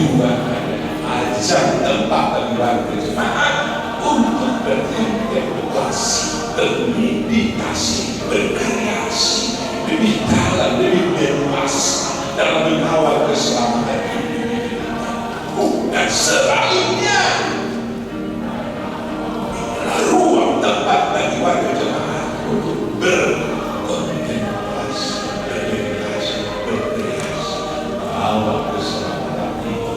juga ajang tempat bagi jemaat untuk berkontemplasi, bermeditasi, berkreasi lebih dalam, lebih dewasa dalam mengawal keselamatan ini. Dan selalunya ruang tempat bagi warga jemaat untuk berkontemplasi, bermeditasi, berkreasi, mengawal keselamatan ini.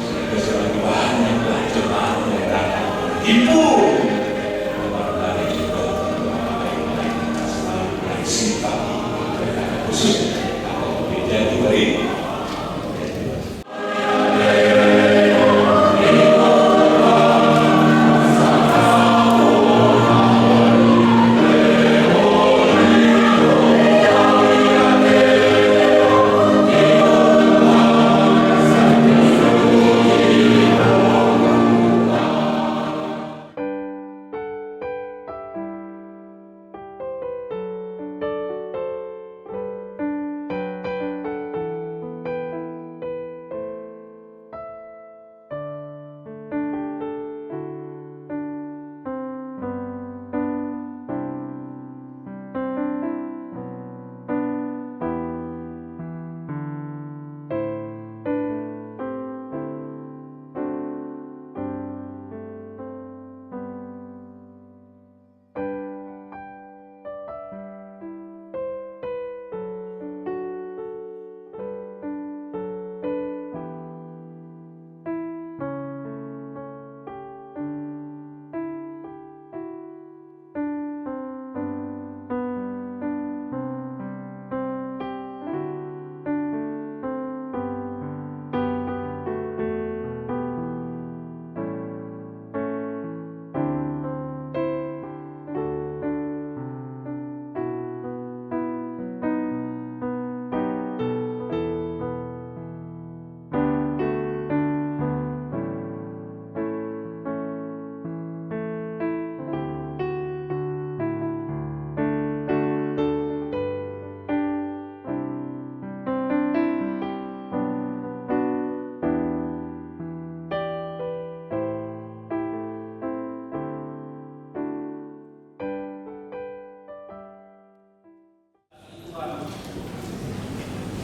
Sehingga semakin banyaklah jemaat yang datang berhimpun.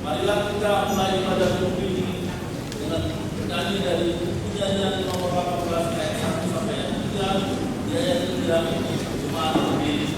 Marilah kita mulai pada minggu ini dengan nyanyi dari Nyanyian nomor 18 ayat 1 sampai ayat 3 di ayat 3 Jemaat berdiri.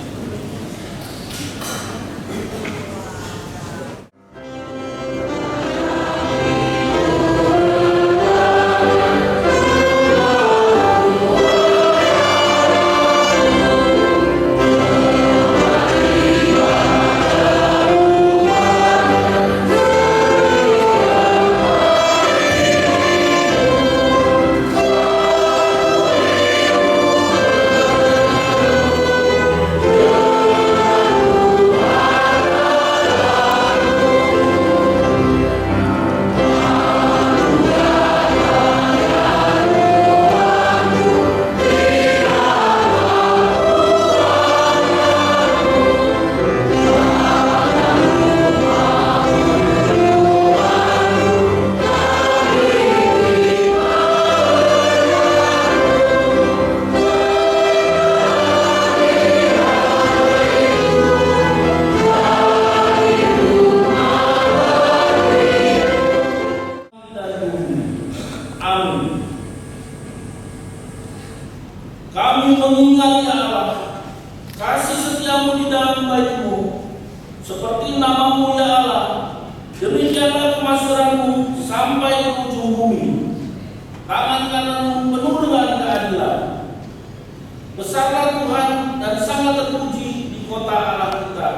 Kami mengingat ya Allah, kasih setiamu di dalam bait-Mu, seperti nama-Mu ya Allah. Demikianlah kemakmuranmu sampai ke ujung bumi. Tangan kanan-Mu penuh dengan keadilan. Besarlah Tuhan dan sangat terpuji di kota Allah kita.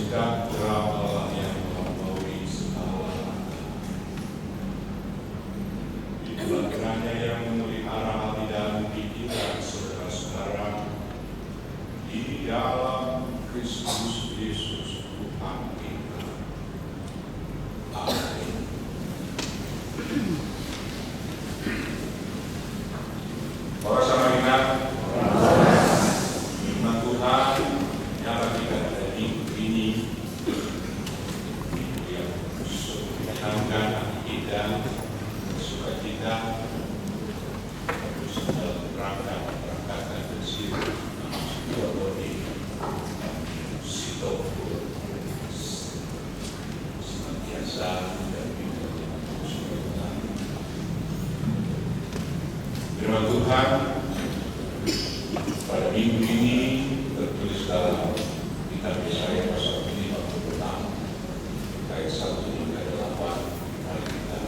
sejahtera Allah yang melampaui segala akal. Itulah kiranya yang memelihara hati dan pikiran saudara-saudara di dalam Kristus Yesus Tuhan kita. Amin. Para Samarinat, firman Tuhan yang bagi kita dari ini yang menyenangkan hati kita, sukacita, terus berangkat ke sini, Sito, senantiasa dan firman Tuhan pada minggu ini tertulis dalam kitab Yesaya pasal 56 ayat 1 hingga 8. Mari kita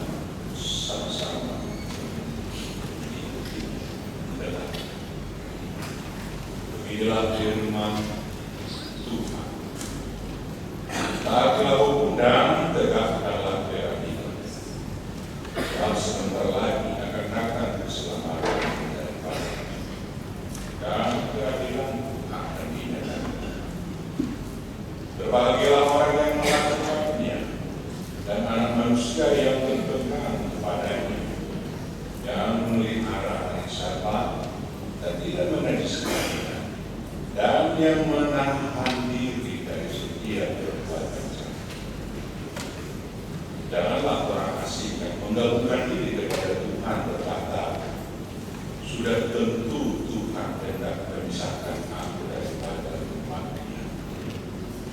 sama-sama ikuti dalam. Beginilah firman Tuhan. Taatilah hukum dan tegakkanlah keadilan. Sebab sebentar lagi akan datang keselamatan daripada dan keadilan akan dinyatakan. Berbahagialah orang yang melakukannya dan anak manusia yang berpegang kepadanya, yang memelihara hari Sabat dan tidak menajiskannya, dan yang menahan diri dari setiap perbuatan jahat. Janganlah orang asing yang menggabungkan diri kepada Tuhan berkata, sudah tentu Tuhan hendak memisahkan aku daripada umat-Nya.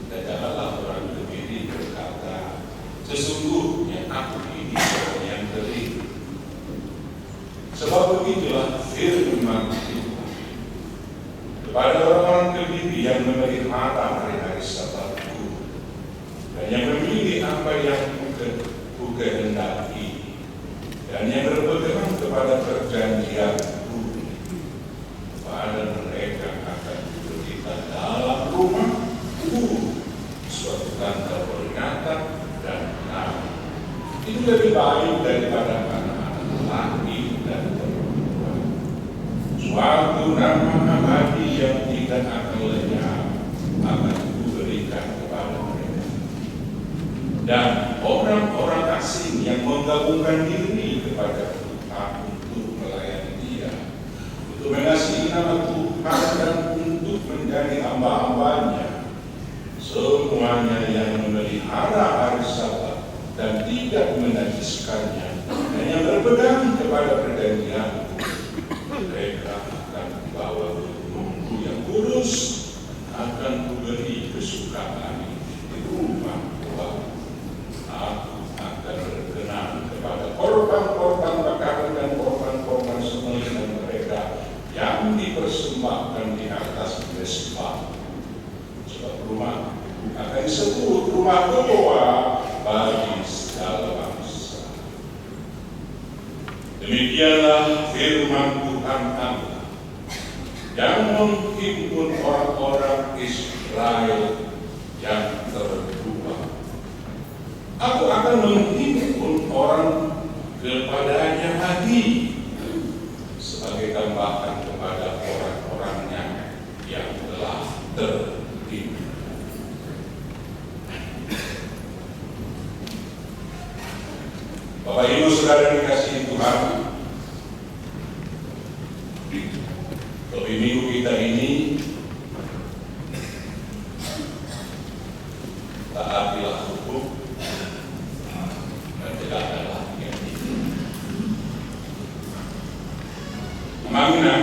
Dan janganlah orang berdiri berkata, sesungguhnya aku ini orang yang keliru. Sebab begitulah firman Tuhan. Kepada orang-orang kebiri yang memelihara hari-hari Sabatku dan yang memilih apa yang ku kehendaki dan yang berpegang kepada perjanjianku, pada mereka akan diberikan dalam rumahku suatu tanda peringatan dan nama. Itu lebih baik daripada anak-anak laki dan perempuan. Suatu nama abadi yang tidak akan lenyap akan kuberikan kepada mereka. Dan orang-orang asing yang menggabungkan diri kepada Tuhan untuk melayani Dia, untuk mengasihi nama Tuhan dan untuk menjadi hamba-hambanya, semuanya yang memelihara hari Sabat dan tidak menajiskannya dan yang berpegang kepada perjanjian, mereka akan dibawa ke rumahku yang kudus, akan kuberi kesukaan di rumah Tuhan. Aku akan berkenan kepada korban-korban bakaran dan korban-korban sembelihan mereka yang dipersembahkan di atas mezbah. Sebab rumah akan disebut rumah doa bagi segala bangsa. Demikianlah firman Tuhan Allah yang menghimpun orang-orang Israel yang terbuang. Aku akan menghimpun orang kepadanya lagi sebagai tambahan kepada orang-orangnya yang telah terhimpun. Bapak Ibu Saudara dikasihi Tuhan, lebih minggu kita ini taatilah hukum dan tegakkanlah keadilan. Memangnya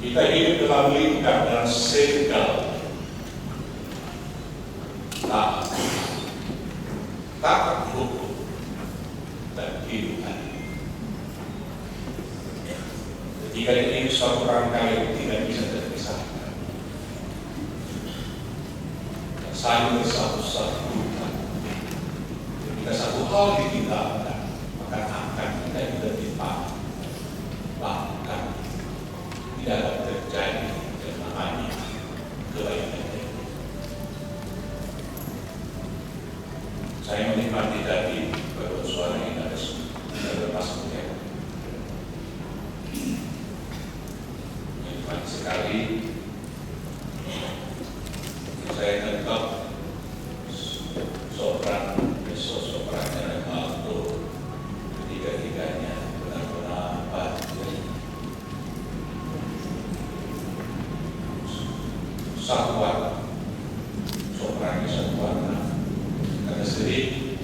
kita hidup dalam lingkar dan sirkel taat hukum dan kehidupan. Ketika ini suatu rangkaian tidak bisa terpisahkan, saling bersatu-satukan. Ketika satu hal ditinggalkan, maka akan tidak diterima, bahkan tidak akan terjadi kelemahannya. kebaikannya. Saya menikmati tadi bahwa suara yang ada masuknya. Menikmati sekali. Saya tetap soprannya dan alto, ketiga-tiganya benar-benar satu warna, soprannya satu warna. Ada sedikit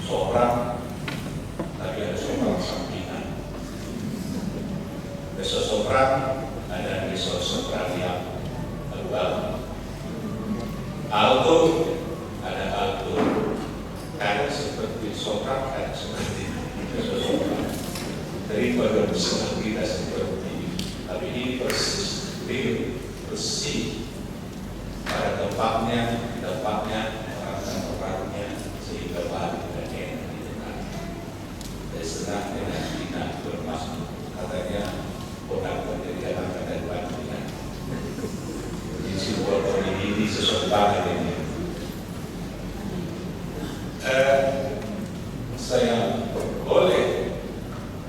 sopran, tapi ada sopran sampingan. Besok sopran, ada besok sopran yang tebal. Alto, ada alto. Kadang seperti sopran, kadang seperti besok sopran. Daripada besok kita seperti, tapi ini persis, real, bersih. Pada tempatnya orang-orangnya sehingga baru dan enak didengar. Dari senang dengan tidak bermaksud, katanya orang menjadi anak dan bantunya. Di sebuah ini sesuatu banget ini. Saya boleh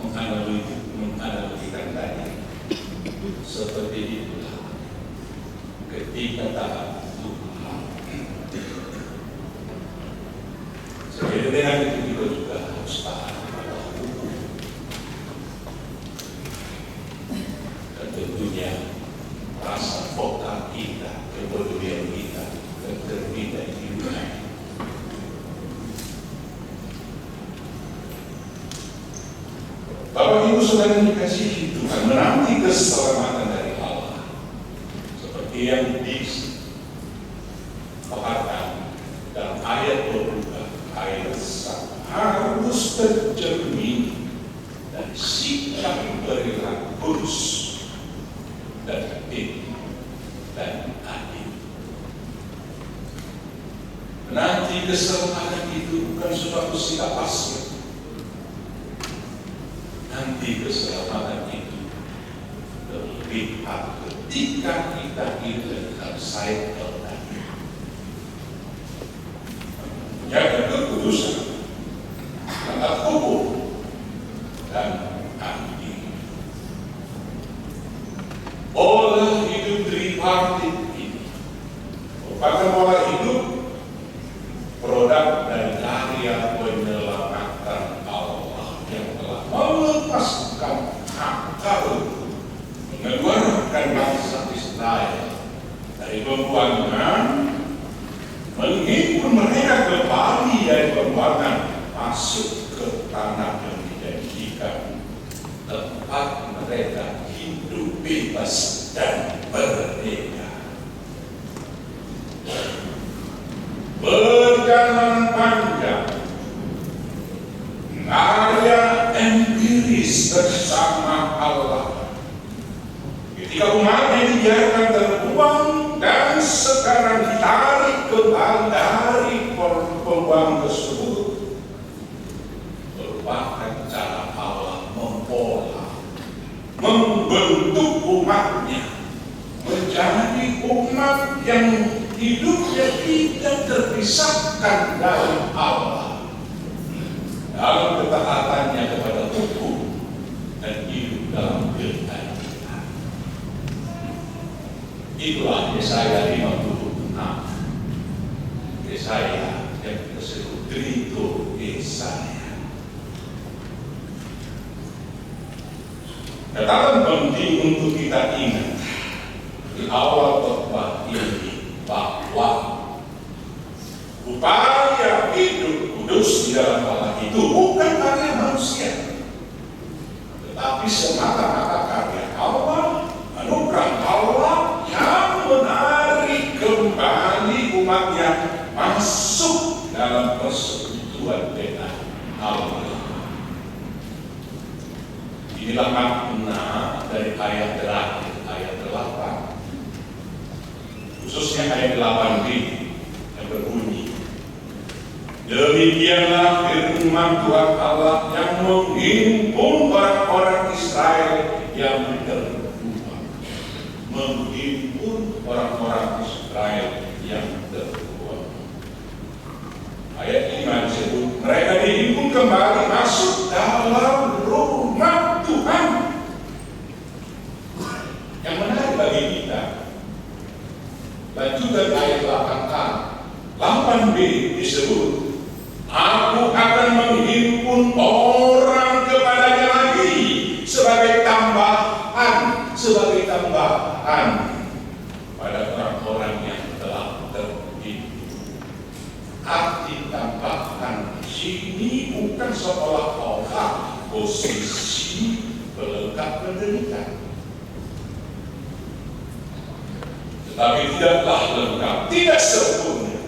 menganalogikan tadi seperti itulah ketika taat Tuhan. Jadi dengan itu kita juga harus taat pada hukum. Dan tentunya rasa vokal kita, kepedulian kita, keterbitan kita. Bapak Ibu Saudara yang dikasihi Tuhan, menanti keselamatan dari Allah seperti yang disepakatkan dalam ayat 22 ayat 1 harus tercermin dari sikap perilaku kudus dan etik dan adil. Menanti keselamatan itu bukan suatu sikap pasif. Nanti keselamatan itu terlihat ketika kita hidup dalam cycle tadi. Menjaga kekudusan, taat hukum, dan adil. Pola hidup tripartit ini merupakan pola hidup produk dari karya penyelamatan Allah yang telah melepaskan akal, mengeluarkan bangsa Israel dari pembuangan, menghimpun mereka kembali dari pembuangan masuk ke tanah yang dijanjikan, tempat mereka hidup bebas dan merdeka. Perjalanan panjang, karya empiris bersama Allah. Ketika umatnya dibiarkan terbuang dan sekarang ditarik kembali dari pembuangan tersebut, merupakan cara Allah mempola, membentuk umatnya menjadi umat yang hidupnya tidak terpisahkan dari Allah, dalam ketaatannya kepada hukum dan hidup dalam keadilan. Itulah Yesaya 56. Yesaya yang disebut Trito Yesaya. Catatan penting untuk kita ingat di awal khotbah ini bahwa upaya hidup kudus di dalam Allah itu bukan karya manusia, tetapi semata-mata karya Allah, anugerah Allah yang menarik kembali umatnya masuk dalam persekutuan dengan Allah. Inilah makna dari ayat terakhir, ayat 8. Khususnya ayat 8 ini yang berbunyi, demikianlah firman Tuhan Allah yang menghimpun orang-orang Israel yang terbuang, menghimpun menghimpun orang-orang Israel yang terbuang. Ayat 5 disebut mereka dihimpun kembali masuk dalam rumah Tuhan. Yang menarik bagi kita, lanjutan ayat 8a, 8b disebut, aku akan menghimpun orang kepadanya lagi sebagai tambahan pada orang-orang yang telah terhimpun. Arti tambahan di sini bukan seolah-olah posisi pelengkap penderitaan, tetapi tidaklah lengkap, tidak sempurna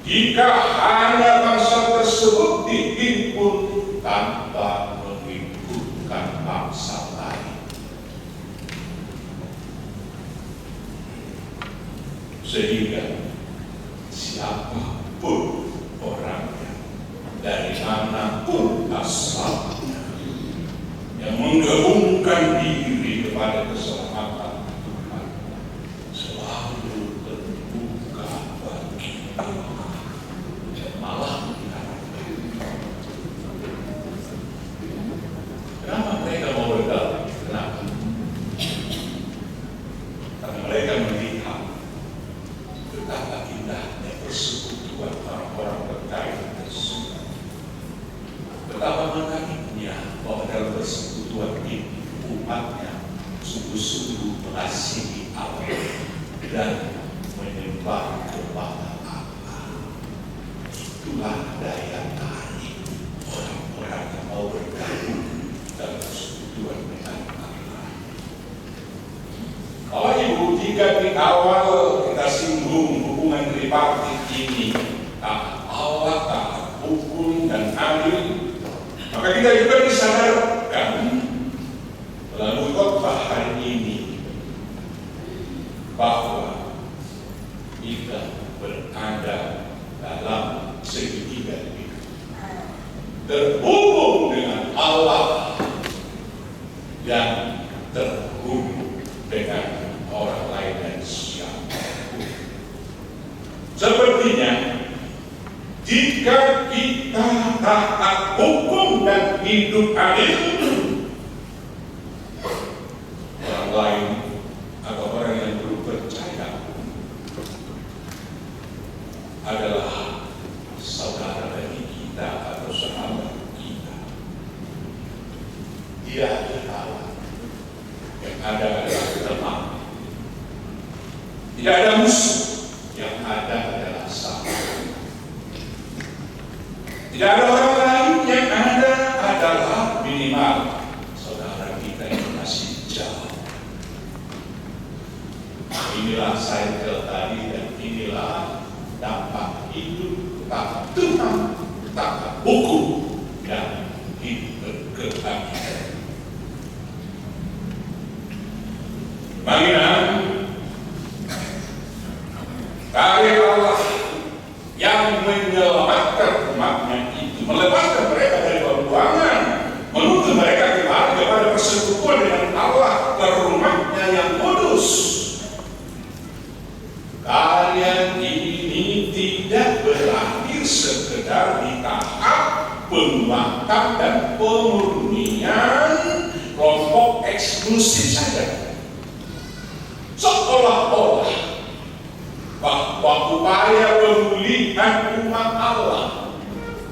jika hanya bangsa tersebut dihimpun tanpa menghimpunkan bangsa lain. Sehingga siapapun orangnya, dari manapun asalnya, yang menggabungkan diri kepada keselamatan Tuhan selalu terbuka bagi Allah. Malah kenapa mereka mau bergabung? Kenapa? Karena mereka melihat betapa indahnya persekutuan orang-orang terkait tersebut. Betapa menariknya bahwa dalam persekutuan ini umatnya sungguh-sungguh mengasihi Allah dan menyembah kepada Allah. Itulah daya tarik orang-orang yang mau bergabung dalam persekutuan dengan Allah. Bapak Ibu, jika di awal kita singgung hubungan tripartit ini, taat Allah, taat hukum, dan adil, maka kita juga disadarkan melalui khotbah hari ini bahwa kita berada dalam segitiga hidup, terhubung dengan Allah dan terhubung dengan orang lain dan siapapun. Sepertinya jika kita taat hukum dan hidup adil, orang lain atau orang yang belum percaya adalah saudara bagi kita atau sahabat kita. Tidak ada Allah, yang ada adalah teman. Tidak ada musuh, yang ada adalah sahabat. Tidak ada orang lain, yang ada adalah minimal saudara kita yang masih jauh. Inilah cycle tadi, dan inilah dampak hidup tak Tuhan, tak hukum, dan hidup keadilan. Mengingat karya Allah yang menyelamatkan umatnya itu, melepaskan mereka dari pembuangan, menuntun mereka kembali kepada persekutuan dengan Allah ke rumahnya yang kudus. Karya ini tidak berakhir sekedar di tahap penguatan dan pemurnian kelompok eksklusif saja. Seolah-olah bahwa upaya pemulihan umat Allah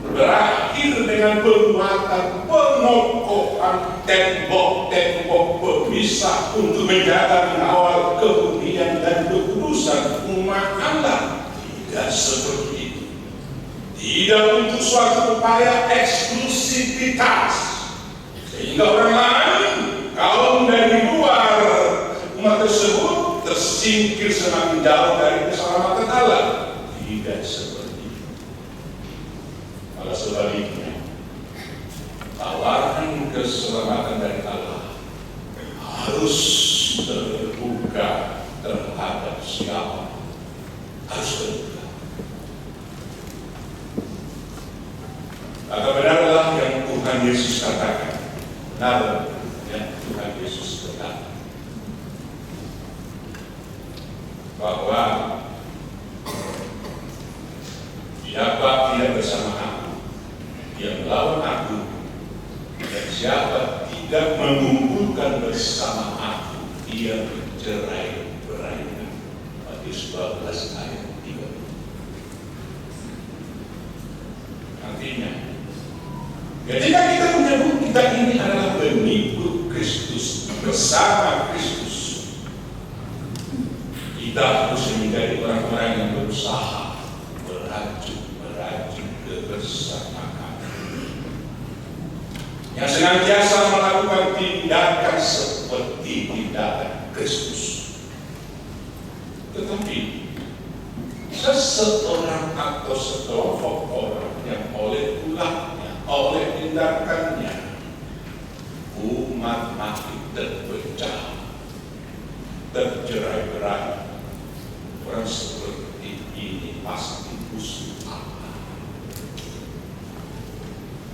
berakhir dengan penguatan, pengokohan tembok-tembok pemisah untuk menjaga mengawal kemuliaan dan kekudusan umat Allah. Tidak seperti itu. Tidak untuk suatu upaya eksklusivitas sehingga orang lain, kaum dari luar umat tersebut tersingkir semakin jauh dari keselamatan Allah. Tidak seperti itu. Malah sebaliknya, tawaran keselamatan dari Allah harus terbuka terhadap siapa, harus terbuka. Maka benarlah yang Tuhan Yesus katakan, benar yang Tuhan Yesus katakan. bahwa siapa tidak bersama aku, dia melawan aku, dan siapa tidak mengumpulkan bersama aku, dia bercerai-berai. Matius 12 ayat 3. Artinya, ketika kita menyebut kita ini adalah pengikut Kristus, bersama Kristus, kita harus menjadi orang-orang yang berusaha merajut kebersamaan, yang senantiasa melakukan tindakan seperti tindakan Kristus. Tetapi seseorang atau sekelompok orang yang oleh ulahnya, oleh tindakannya, umat makin terpecah, tercerai-berai. Orang seperti ini pasti musuh Allah.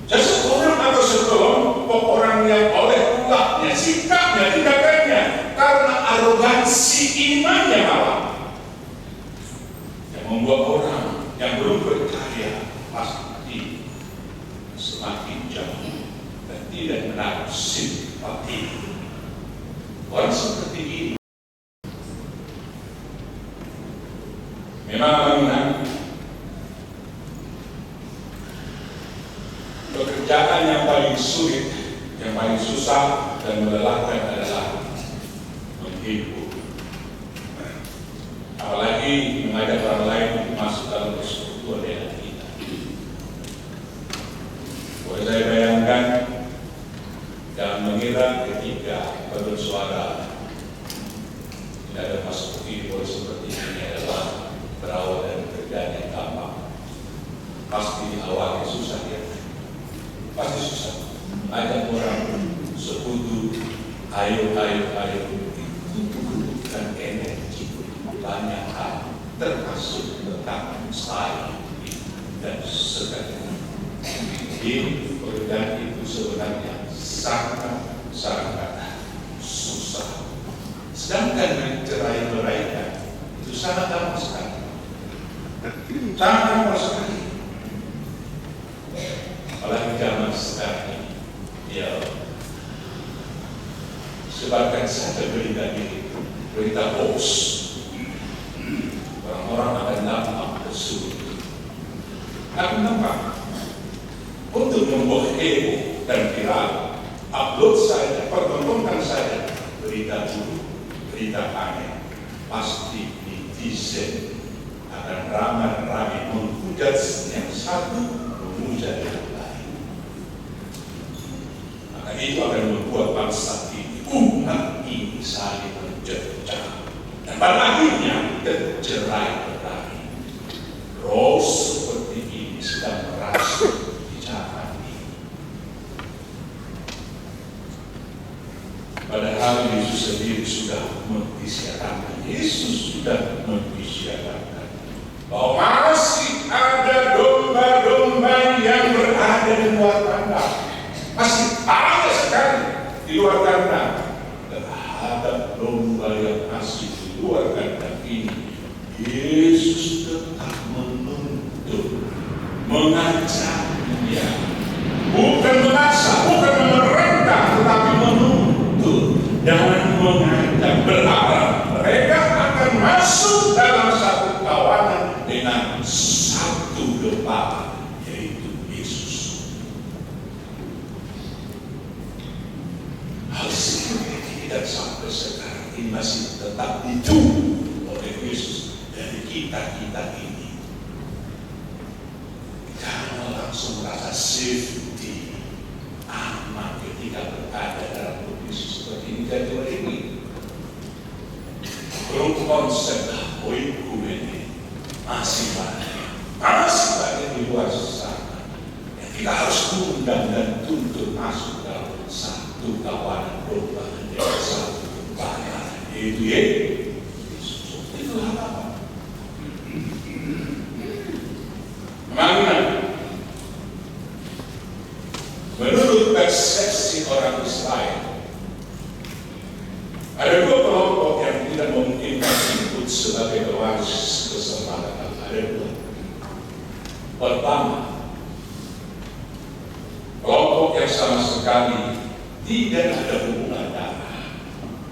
Seseorang atau sekelompok orang yang oleh ulahnya, sikapnya, tindakannya, karena arogansi imannya malah, yang membuat orang yang belum percaya pasti semakin jauh dan tidak menaruh simpati. Orang seperti ini memang pekerjaan yang paling sulit, yang paling susah dan melelahkan adalah menghibur. Apalagi mengajak orang lain masuk dalam persekutuan dengan kita. Boleh saya bayangkan dan mengira ketika bersuara tidak ada masuk ini, boleh seperti ini adalah berawal dari pekerjaan yang gampang. Pasti awalnya susah ya, pasti susah. Ajak orang sekutu, ayo, itu butuhkan energi banyak hal, termasuk tentang style dan sebagainya. Ini pekerjaan itu sebenarnya sangat susah. Sedangkan mencerai-beraikan itu sangat gampang sekali. Sangat gampang sekali. Apalagi zaman sekarang ini, ya, sebarkan saja berita ini, berita hoax. Orang-orang akan nampak kesulitan. Akan nampak untuk membuat heboh dan viral, upload saja, pertontonkan saja berita buruk, berita aneh, pasti netizen akan ramai-ramai menghujat yang satu, memuja yang lain. Maka itu akan membuat bangsa ini, umat ini saling mencercah, dan pada akhirnya tercerai-berai. Roh seperti ini sedang merasuk di zaman ini. Padahal Yesus sendiri sudah mengisyaratkan, bahwa masih ada domba-domba yang berada di luar kandang. Masih ada sekali di luar kandang. Terhadap domba yang masih di luar kandang ini, Yesus tetap menuntut, mengajarnya, bukan memaksa, bukan memerintah, tetapi menuntut dan mengajak, berharap mereka akan masuk dalam satu kawanan dengan satu gembala, yaitu Yesus. Hal seperti tidak sampai sekarang ini masih tetap ditunggu oleh Yesus dari kita ini. Jangan langsung merasa safety, aman ketika berada dalam kondisi seperti ini dan ini. Belum konsep oikumene masih banyak di luar sana yang kita harus undang dan tuntut masuk dalam satu kawanan domba yang satu gembala, yaitu Yesus. Itu apa? Memang menurut persepsi orang Israel, ada dua kelompok yang tidak memungkinkan ikut sebagai pewaris keselamatan ada dua. Pertama, kelompok yang sama sekali tidak ada hubungan darah,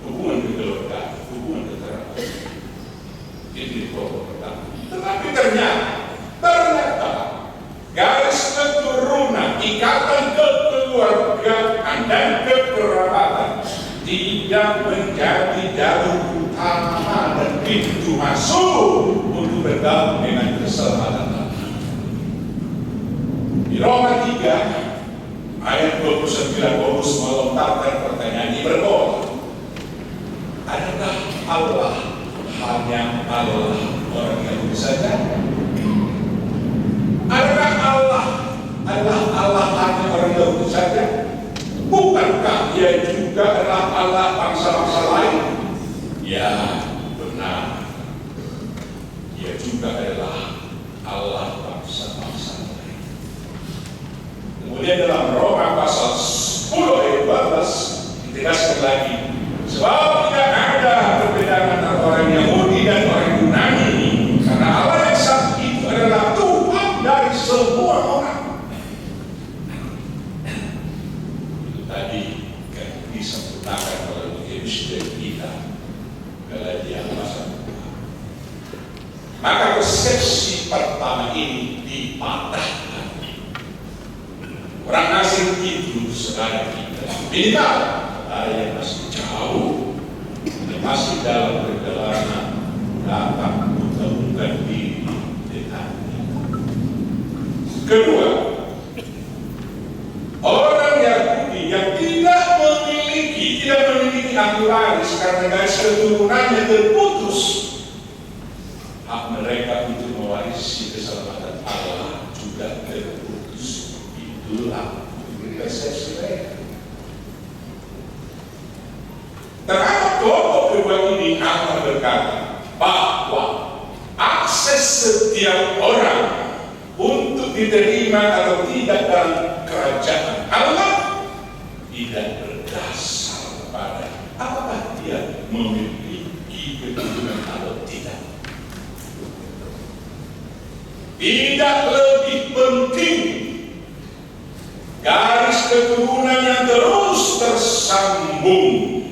hubungan kekeluargaan, hubungan kekerabatan. Itu kelompok pertama. Tetapi ternyata garis keturunan, ikatan kekeluargaan dan kekerabatan tidak menjadi jalur utama dan pintu masuk untuk bergabung dengan keselamatan. Di Roma 3 ayat 29 Paulus melontarkan pertanyaan ini berdoa. Adakah Allah hanya Allah orang Yahudi saja? Adakah Allah adalah Allah hanya orang Yahudi saja? Bukankah Dia juga adalah Allah bangsa-bangsa lain? Ya, benar. Dia juga adalah Allah bangsa-bangsa lain. Kemudian dalam Roma pasal 10 ayat 12 ditegaskan lagi, sebab tidak ada perbedaan antara orang Yahudi dan orang Yunani, karena Allah yang satu itu adalah Tuhan dari semua orang. Itu tadi kan disempurnakan oleh Eusebia kita Galatia pasal 2. Maka persepsi pertama ini dipatahkan. Orang asing itu sekarang kita minimal ada yang masih jauh, yang masih dalam perjalanan datang mempertemukan diri dengan kita. Kedua, orang Yahudi yang tidak memiliki ahli waris karena garis keturunannya terputus, hak mereka untuk mewarisi keselamatan Allah juga terputus. Itulah persepsi mereka. Terhadap kelompok kedua ini akan berkata bahwa akses setiap orang untuk diterima atau tidak dalam kerajaan Allah tidak berdasar pada apakah dia memiliki keturunan atau tidak. Tidak lebih penting garis keturunan yang terus tersambung,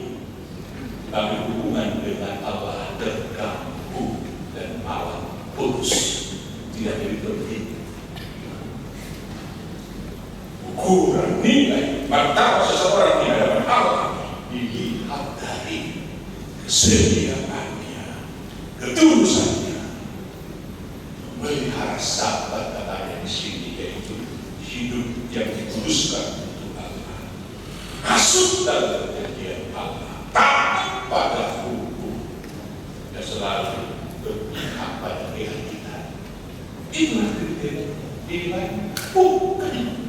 tapi hubungan dengan Allah terganggu dan malah putus. Tidak lebih penting. Ukuran nilai martabat seseorang di hadapan Allah dilihat dari kesetiaannya, ketulusannya, memelihara sahabat katanya di sini, yaitu hidup yang dituluskan untuk Allah, masuk dalam perjanjian Allah, taat pada hukum, dan selalu berpihak pada keyakinan. Itulah kriteria nilai bukan.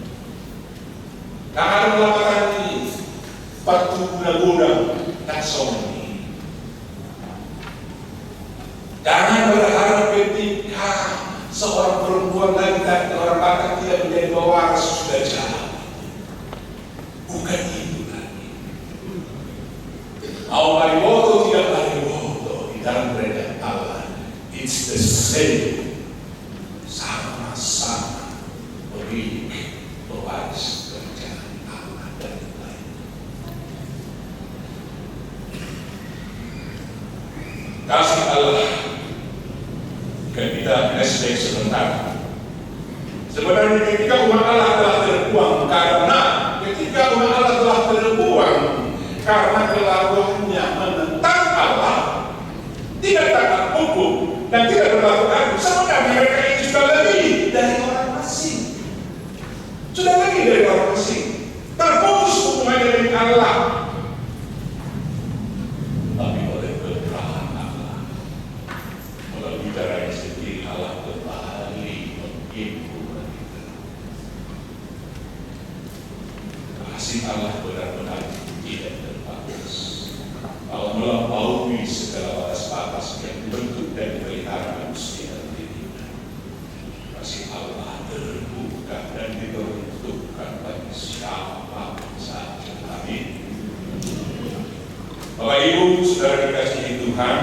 Karena melakukan ini waktu guna-guna taksonomi. Jangan berharap ketika seorang perempuan lagi dan orang bakat tidak menjadi pewaris sudah jalan. Bukan itu lagi. Mau mariwoto tidak mariwoto di dalam kerajaan Allah. It's the same. Sama-sama memiliki pewaris kerajaan Allah dan lain. Kasih Allah. Kita flashback sebentar. Sebenarnya ketika umat Allah telah terbuang karena kelakuannya menentang Allah, tidak taat hukum dan tidak berlaku adil. Sebenarnya mereka ini sudah lebih dari orang asing. Sudah lebih dari orang asing. Terputus hubungannya dengan Allah. Tapi oleh keberkahan Allah, melalui darahnya sendiri Allah kembali menghibur kita. Kasih Allah benar-benar tidak terbatas. Allah melampaui segala batas-batas yang dibentuk dan dipelihara manusia dirinya. Kasih Allah terbuka dan diperuntukkan bagi siapa saja. Amin. Bapak Ibu, saudara dikasihi Tuhan,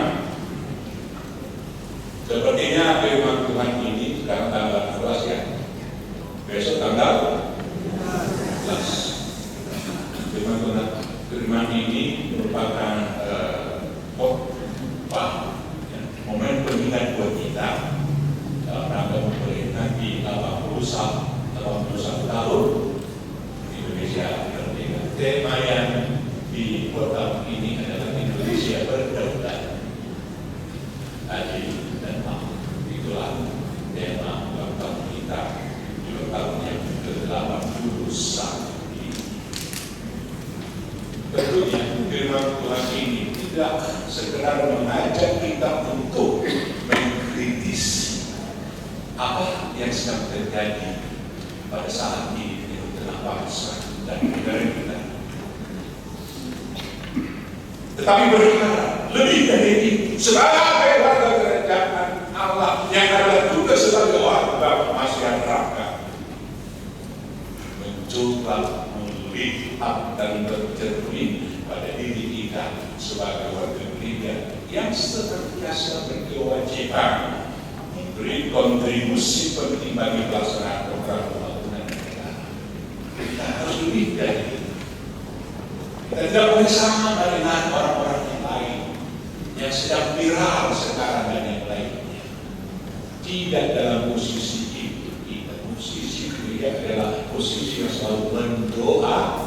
Sepertinya firman Tuhan ini sekarang tanggal 12 ya. Besok tanggal 12. Firman ini merupakan momen pengingat buat kita dalam rangka memperingati 81 tahun Indonesia merdeka. Tema yang dibuat tahun ini adalah Indonesia berdaulat, adil dan makmur. Itulah tema ulang tahun kita di tahun yang ke-81 ini. Tentunya firman Tuhan ini tidak sekedar mengajak kita untuk mengkritisi apa yang sedang terjadi pada saat ini di tengah bangsa dan negara kita, tetapi berharap lebih dari itu sebagai warga kerajaan Allah yang adalah juga sebagai warga masyarakat mencoba melihat dan bercermin pada diri kita sebagai warga gereja yang senantiasa berkewajiban memberi kontribusi penting bagi pelaksanaan program pembangunan negara. Kita harus lebih dari itu. Kita tidak boleh sama dengan orang-orang yang lain yang sedang viral sekarang dan yang lainnya. Tidak dalam posisi itu. Kita posisi gereja adalah posisi yang selalu mendoakan.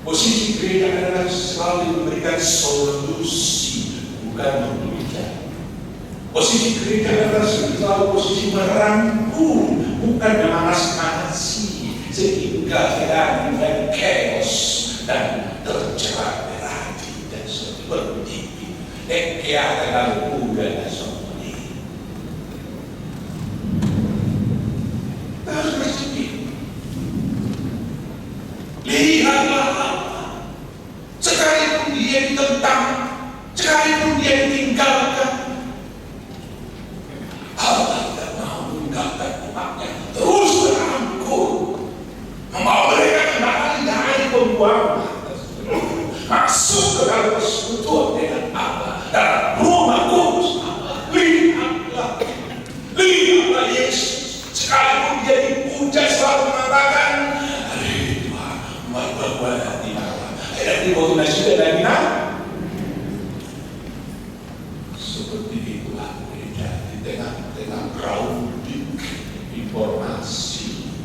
Posisi gereja adalah selalu memberikan solusi, bukan memberikan. Posisi gereja adalah selalu posisi merangkul, bukan memanas-manasi, sehingga tidak menjadi chaos dan tercerai-berai dan seperti itu. Dia adalah muda dan seperti itu. Harus bersedih. Lihatlah Allah, sekalipun dia ditentang, sekalipun dia ditinggalkan, Allah tidak mau meninggalkan umatnya, terus merangkul, membawa mereka kembali dari pembuangan, masuk ke dalam persekutuan dengan Allah, dalam rumah kudus Allah. Lihatlah Yesus, sekalipun dia dipuja selalu mengatakan, di bawah nasi dan seperti itulah gereja di tengah crowded informasi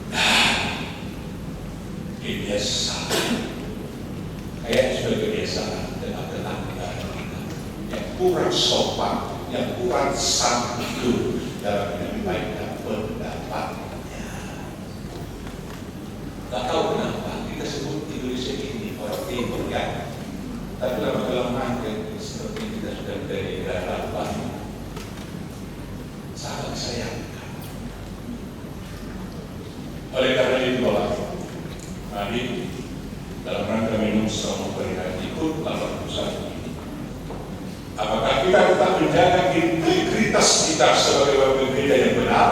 dan kebiasaan, kayak sudah kebiasaan tengah-tengah negara kita yang kurang sopan, yang kurang santun dalam menyampaikan pendapatnya. Tak tahu kenapa kita sebut Indonesia ini orang timur kan, tapi lama-lama seperti kita sudah dari negara Lampang, sangat disayangkan. Oleh karena itu, mari dalam rangka minum selama memperingati HUT 81 ini, apakah kita tetap menjaga integritas kita sebagai warga gereja yang benar,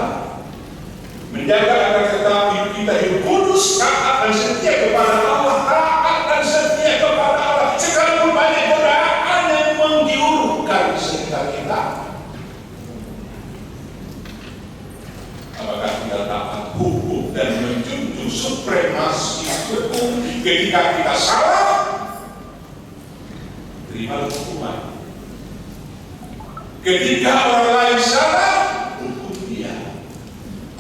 menjaga agar tetap kita hidup kudus, taat dan setia kepada Allah, taat dan setia kepada Allah, sekalipun banyak godaan yang menggiurkan sekitar kita. Apakah kita taat hukum dan menjunjung supremasi hukum? Ketika kita salah, terima hukuman. Ketika orang lain salah, hukum dia.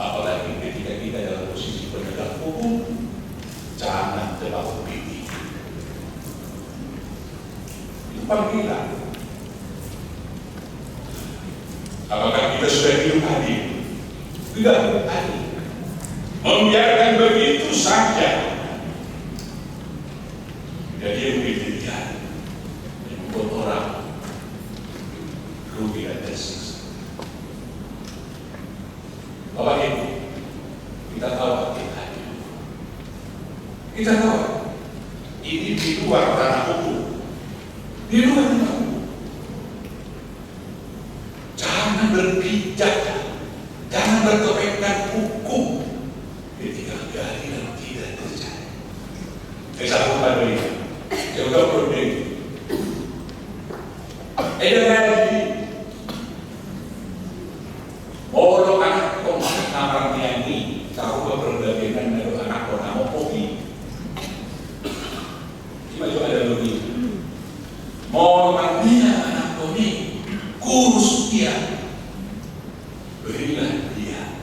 Apalagi ketika kita dalam posisi penegak hukum, jangan terlalu tinggi. Itu panggilan. Apakah kita sudah hidup adil? Tidak hidup adil. Membiarkan begitu saja. Jadi yang demikian yang membuat orang rugi dan tersiksa. Bapak Ibu, kita tahu hakikatnya. Kita tahu ini di luar ranah hukum, di luar ranah hukum. Jangan berpijak, jangan bertopengkan hukum ketika keadilan tidak terjadi. Saya sambung pada ini, saya udah berdiri. Mohon dia anak kami, kurus dia, berilah dia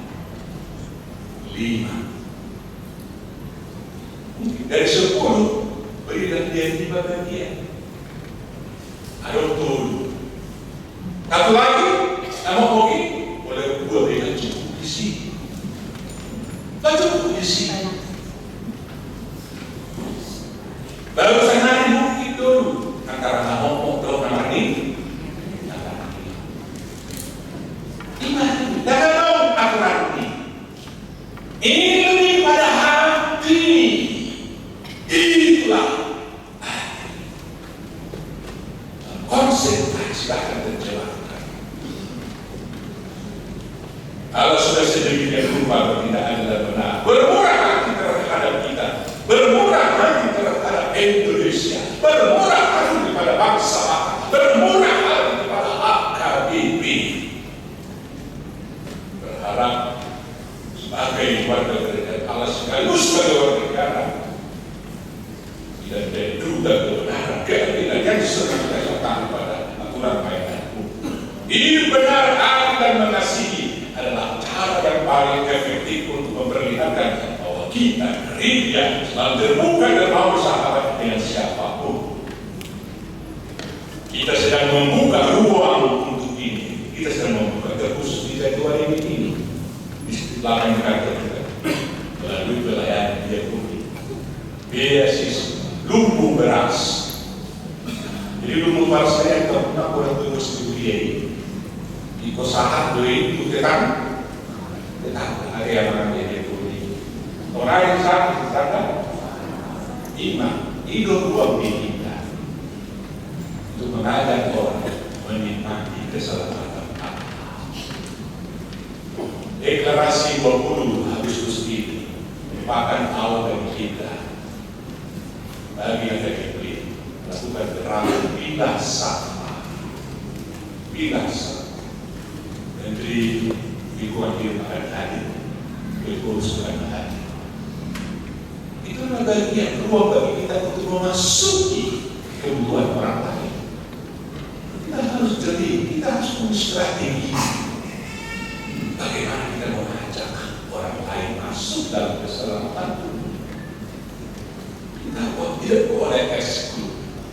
5. Dari 10, berilah dia 5 bagian. Ada betul. Satu lagi, nama koki, boleh 2 bagian cukup isi. Tak cukup isi. Baru sehari bukit dulu antara ngomong nama ini. Jangan tahu aturan ini. Ini lebih pada hati. Itulah konsentrasi akan terjebakkan. Kalau sudah sedemikian rupa tidak ada benar, bermurah hati terhadap kita, bermurah hati terhadap Indonesia, bermurah hati kepada bangsa, bermurah hati kepada AKBP. Berharap sebagai warga negara Allah sekaligus sebagai warga negara tidak diduga kebenaran keadilan yang diserahkan pada aturan mainan hukum. Ini benar, adil dan mengasihi adalah cara yang paling efektif untuk memperlihatkan bahwa kita gereja selalu terbuka dan mau bersahabat dengan siapapun. Kita sedang membuka ruang untuk ini. Kita sedang membuka terkhusus di Jatiwaringin ini. Di lapangan kantor kita melalui pelayanan diakoni, beasiswa, lumbung beras. Jadi lumbung beras saya tak pernah boleh tunggu sendiri. Di kosahan beli itu tetap ada yang mengambil itu. Orang yang sana iman hidup buang di kita untuk mengajak orang menikmati keselamatan. Deklarasi 20 Agustus ini merupakan awal dari kita bagi yang terpilih lakukan gerakan bila sama Menteri Lingkungan Hidup akan hadir, Berkurus akan hadir. Itu adalah bagian ruang bagi kita untuk memasuki kebutuhan orang lain. Kita harus jeli, kita harus punya strategi. Bagaimana kita mengajak orang lain masuk dalam keselamatan? Kita tidak boleh eksklusif,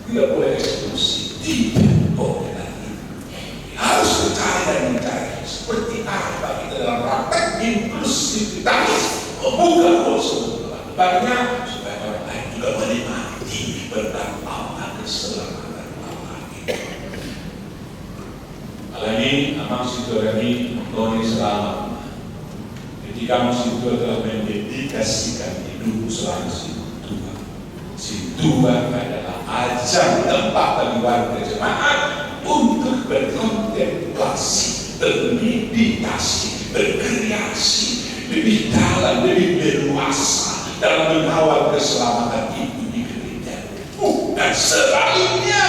tidak boleh eksklusif, tidak boleh lagi. Harus mencari seperti apa kita dalam praktek inklusivitas membuka ruang sebenarnya supaya orang lain juga menikmati berkat Allah keselamatan Allah ini. Alami Amang Sitorani Tony selamat ketika Amang Sitor telah mendedikasikan hidup selama Tuhan adalah ajang tempat bagi warga jemaat untuk berkontemplasi, bermeditasi, berkreasi lebih dalam, lebih berluasa dalam mengawal keselamatan itu di gereja. Bukan sebaliknya.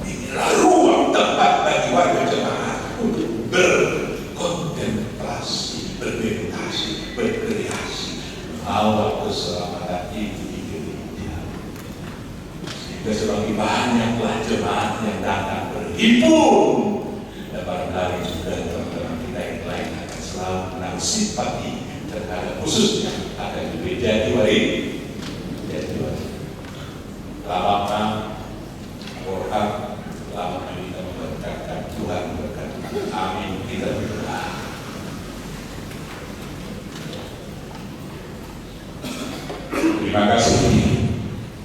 Inilah ruang tempat bagi warga jemaat untuk berkontemplasi, bermeditasi, berkreasi, mengawal keselamatan itu di gereja. Sehingga semakin banyaklah jemaat yang datang berhimpun, dan barangkali juga teman-teman kita yang lain akan selalu menaruh simpati terhadap khususnya akan gereja Jatiwaringin. Selamat berkat, selamat kita memberkatkan Tuhan berkat. Amin. Kita berdoa. Terima kasih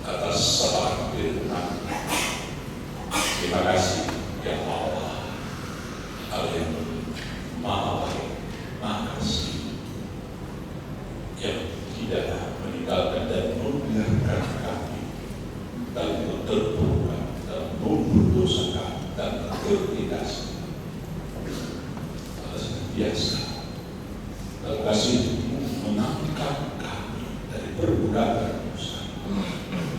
atas sabana firman. Terima kasih ya Allah, Allah yang Maha Baik, Maha Kasih, yang tidak meninggalkan dan membiarkan kami dalam terpuruk, dalam berdosa kami, dalam tertindas. Allah senantiasa dalam kasih mengangkat kami dari perbudakan dosa,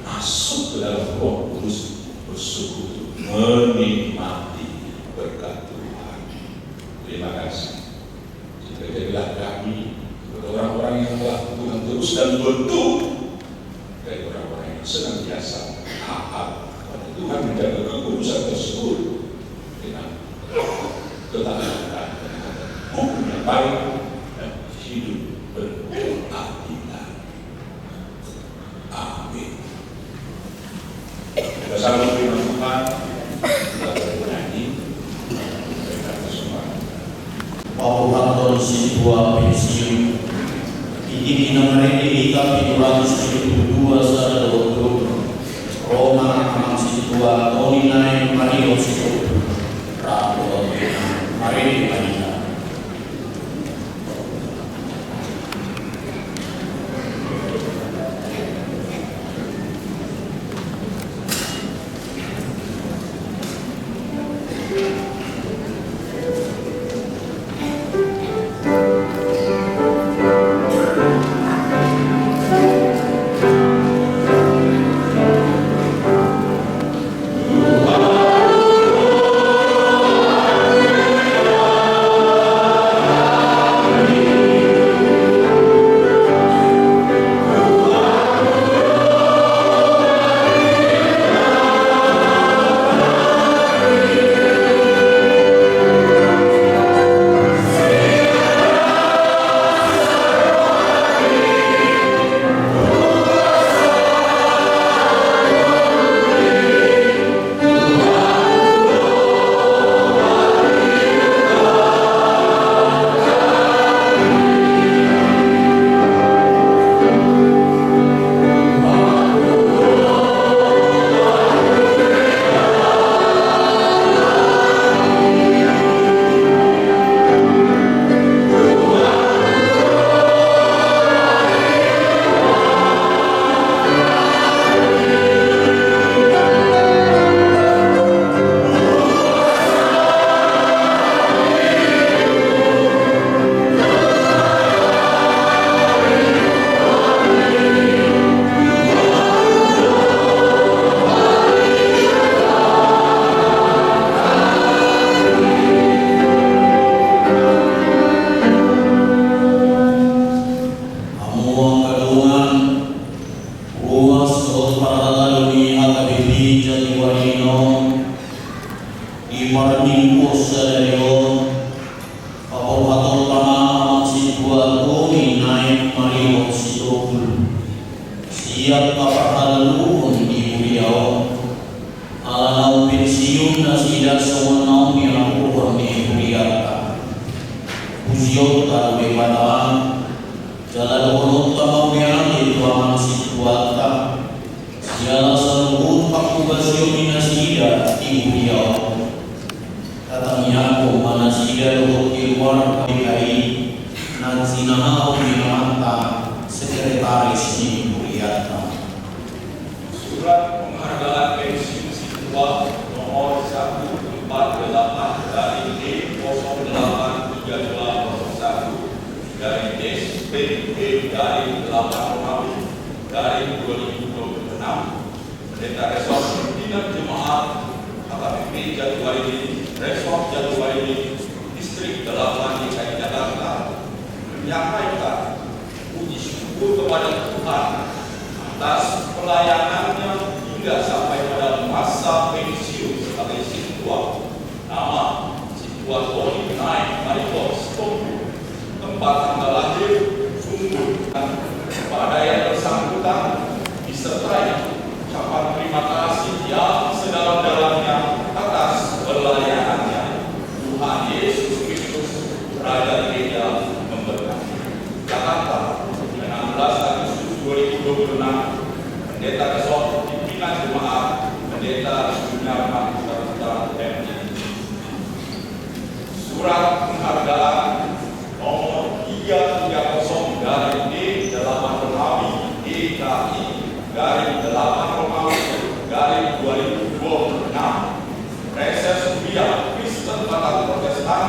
masuk ke dalam Roh Kudus, bersekutu, menikmati berkat Tuhan. Terima kasih. Jika jadilah kami orang-orang yang telah Tuhan terus dan bentuk dari orang-orang yang senantiasa taat Tuhan menjaga kekudusan tersebut dengan ketaatan hukum yang baik dan hidup berkeadilan. Amin. Bersama firman Tuhan kita bernyanyi mereka semua. Paulo Situa pensiun ini nomor ini tapi 272 saat Roma Amang Situa Tony Nine Mario Situa Rabu Mari Maria. Siap kapahaluhun ibu yao alanau pensiun nasidat sewenang yang pohon ibu yata usiot taruh bebataan jalan honot tamau yang itu aman situata siala seluruh pakubasio nasidat ibu yao katanya aku manasidat untuk keluar KPI nan sinahau minamata sekretaris ibu yata. Surat penghargaan pensiun siswa nomor 148 dari D083801 dari SPP dari 8 Romawi dari 2026 Pendeta Resort Pimpinan Jemaat AKBP Jatiwaringin Resort Jatiwaringin Distrik 8 DKI Jakarta menyampaikan puji syukur kepada Tuhan atas pelayanannya hingga sampai pada masa pensiun sebagai siswa. Nama siswa Tony Nine Mario Situa, tempat tanggal lahir, sungguh kepada yang bersangkutan disertai ucapan terima kasih yang sedalam-dalamnya atas pelayanannya. Tuhan Yesus Kristus Raja Gereja memberkati. Jakarta, 16 Agustus 2026, Pendeta Resort Pimpinan Jemaat Pendeta Sunyarman Putra MD. Surat penghargaan nomor 330 dari D8 Romawi DKI dari 8 Romawi dari 2026 Reses Kuliah Kristen Batak Protestan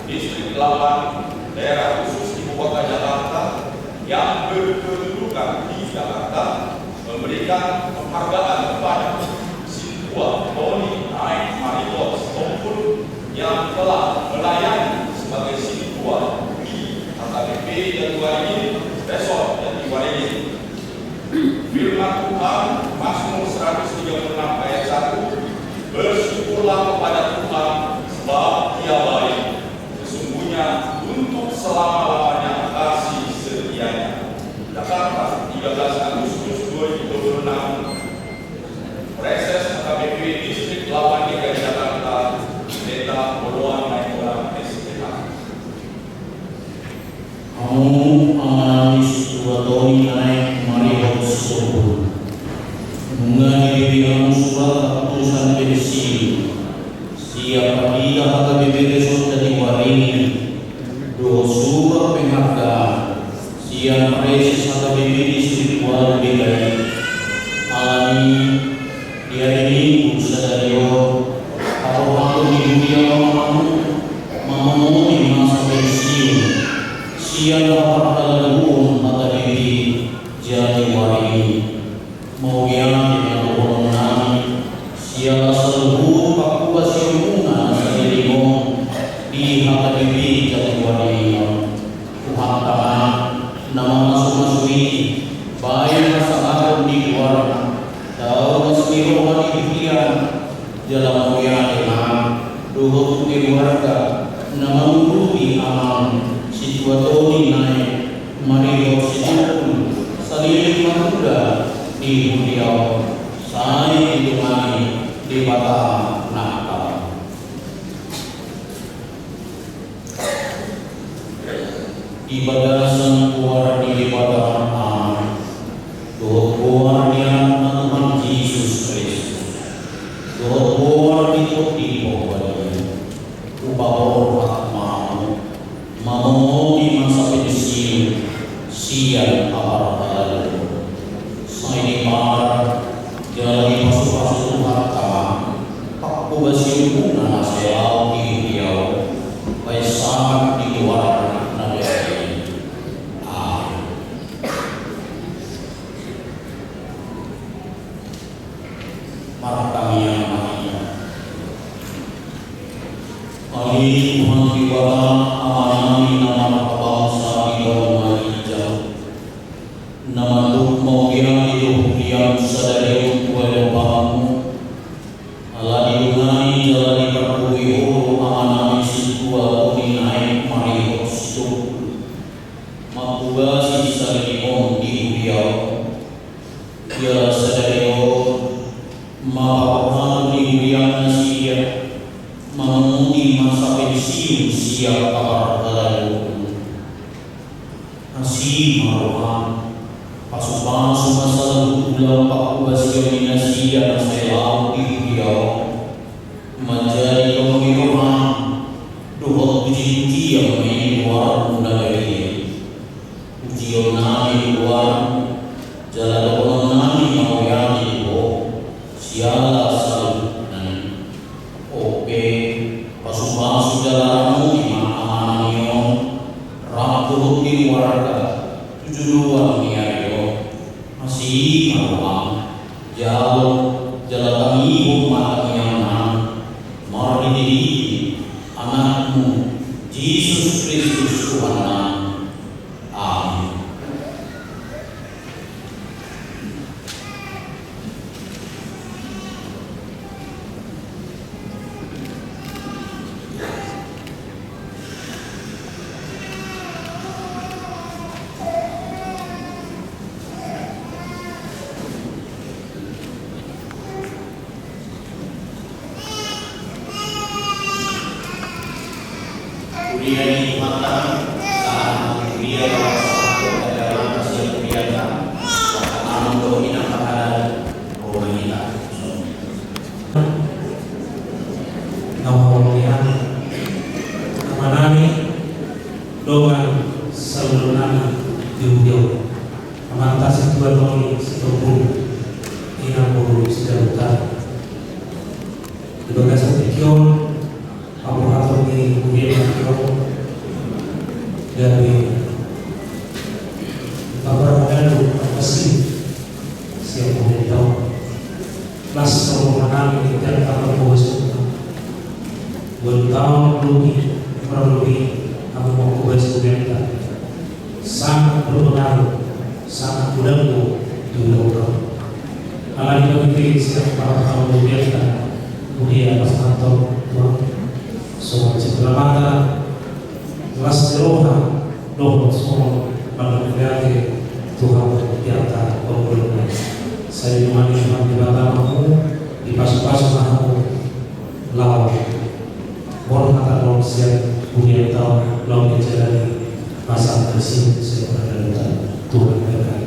Distrik 8 Daerah Khusus Ibu Kota Jakarta yang berkedudukan di Jakarta memberikan penghargaan kepada siswa Tony Nine Mario Situa yang telah melayani sebagai siswa di AKBP Jatiwaringin Resort Jatiwaringin. Firman Tuhan Mazmur 136 ayat 1 Bersyukurlah kepada Tuhan sebab Dia baik. Sesungguhnya untuk selama-lamanya kasih setianya. Jakarta, 13 Agustus 2026. Reses AKBP Distrik 8 DKI Jakarta, Pendeta Poluan Nainggolan SPH. Kamu mengalami situasi naik marilah sebut. Mengenai bidang surat keputusan pensiun. Siapa dia AKBP besok dari warini. Dua surat penghargaan. Siapa reses AKBP Distrik 2 DKI. Alami dia ini sadariyo atau waktu di dunia mau di masa pensiun. Siapa peradaban mata diri jadi warini mau yang dengan orang siapa seluruh Papua siumuna sadirimo di HKBP jadi warini Tuhan Tahan nama masuk-masuk baik masalah di luar tahu nasibiro wali pikiran dalam mulia Tuhan doa keluarga nama murudi aman situasi naik mari bersiapun saling muda di beliau saya ditemani di batang nakal ibadah keluar di batang keluar di Tuhan Yesus Kristus keluar di upah mau di masa pensiun siang kabar lalu saya dimar jadi masuk harta aku bersiul nasihat di beliau baik sangat di luar negeri. Para kami yang maha Ali Tuhan Kibara amanami nama bangsa Ibadah Hijau nama Tuh Mawiyah hidup yang sadari untuk bahamu Allah dilungai jalani perbuih amanami situa naik mari hidup makuba sisa limon di beliau ya sadari maha di beliau nasihat mengundi masa pensiun siap kabar lalu nasi maruhan pasukan semasa bulan Papua Siaminasi dan selau di beliau menjadi pemiluhan doa uji yang luar dari ujian nami luar jalan nami mau yang itu siala salunan oke pasukan saudaramu di mana rapuh di warga 72 niayo masih maruang jauh jalan ibu mata yang mari diri anakmu Yesus Kristus Tuhan. Amin. Kemudian dimakan saat dia satu adalah hasil kebiasaan akan mendominasi makanan komunitas. Kemudian amanami dengan seluruh nama diudiau amantasi dua tahun setubuh ina buru sejarutan dibagas sekian Abu Hasan ini kemudian dari kabar lalu masih siap tahu kelas orang ini dan kabar bos bertahun lebih kamu mau bos kemudian sangat berpengaruh sangat mengganggu di orang. Kalau kita siap para kemudian atas kantor Tuhan. Semua cipta kelas teroha doa semua pada negara Tuhan di antara pemulungnya. Saya dimani Tuhan di batamamu, di pasu-pasu nahamu, lawan. Mohon kata lawan siap punya tahu lawan menjalani masa bersih secara Tuhan berkati.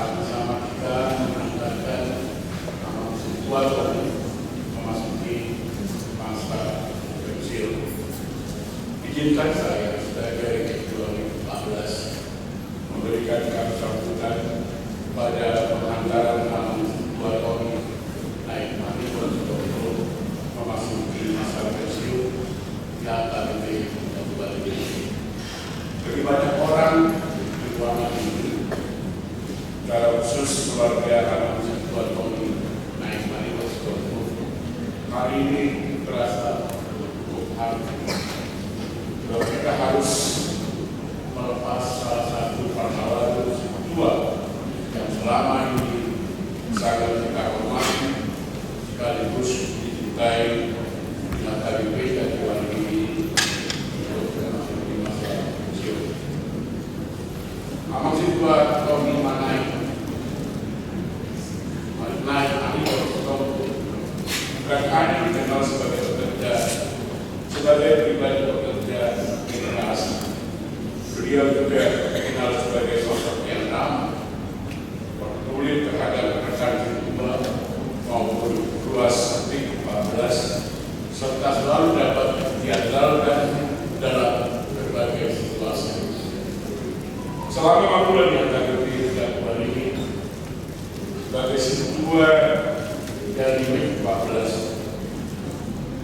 sama-sama kita menandakan amal sesuatu memasuki masa pensiun. Izinkan saya sebagai Ketua 2014 memberikan kata sambutan pada pengantaran amal sesuatu naik mati untuk memasuki masa pensiun yang akan kembali. Bagi banyak orang di ruangan ini, secara khusus keluarga anak Tuan Tony naik mari bersyukur. Hari ini terasa cukup hangat. Kita harus melepas salah satu pahlawan tua yang selama ini sangat kita hormati sekaligus dicintai dengan KBP dan Tuan ini untuk memasuki masa pensiun. Amal Tuan Tony naik bukan hanya dikenal sebagai pekerja, sebagai pribadi pekerja generasi. Beliau juga dikenal sebagai sosok yang ramah, peduli terhadap rekan kedua maupun luas aktif 14, serta selalu dapat diandalkan dalam berbagai situasi. Selama bulan yang terakhir dan bulan ini, sebagai ketua dari 14,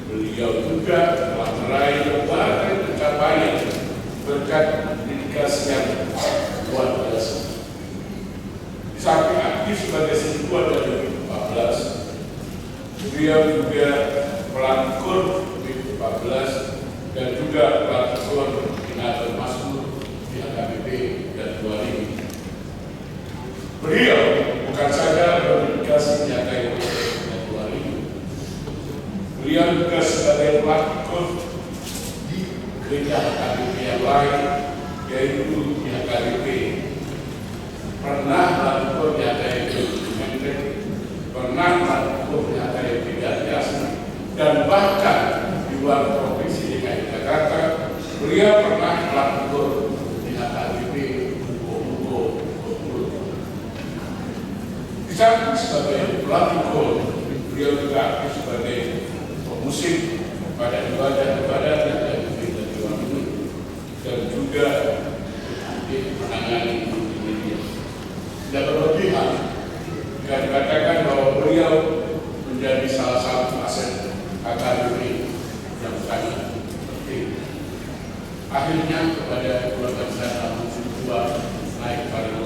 beliau juga telah meraih berbagai pencapaian berkat dedikasi yang luar biasa. Di samping aktif sebagai ketua dari 14, beliau juga pelangkur di 14 dan juga pelangkur Inatul Masmur di AKBP dan 2000. Beliau bukan saja berdedikasi menyertai dan 2000. Beliau juga sebagai pelangkur di gereja AKBP yang lain, yaitu di AKBP. Pernah melangkur di AKBP Menteri, pernah melangkur di AKBP Jatiasi, dan bahkan di luar provinsi DKI Jakarta, beliau pernah melangkur di AKBP Mugo. Di samping sebagai pelatih gol, beliau juga aktif sebagai pemusik pada ibadah-ibadah yang ada di luar ini, dan juga menangani media. Tidak berlebihan jika dikatakan bahwa beliau menjadi salah satu aset AKBP yang sangat penting. Akhirnya kepada keluarga besar Tua naik pada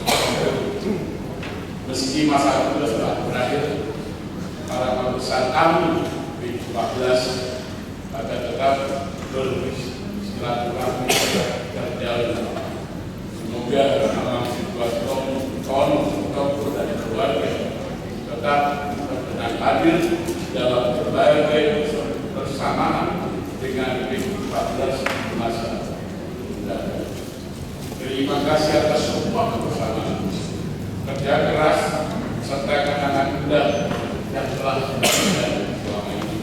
meski masa itu sudah berakhir, para besar kami di 14 akan tetap bersilaturahmi terjalin. Semoga amal situasi Tony dan keluarga tetap berkenan hadir dalam berbagai persamaan dengan 14 masa mendatang. Terima kasih atas semua kebersamaan, kerja keras, serta kenangan indah yang telah dilakukan selama ini.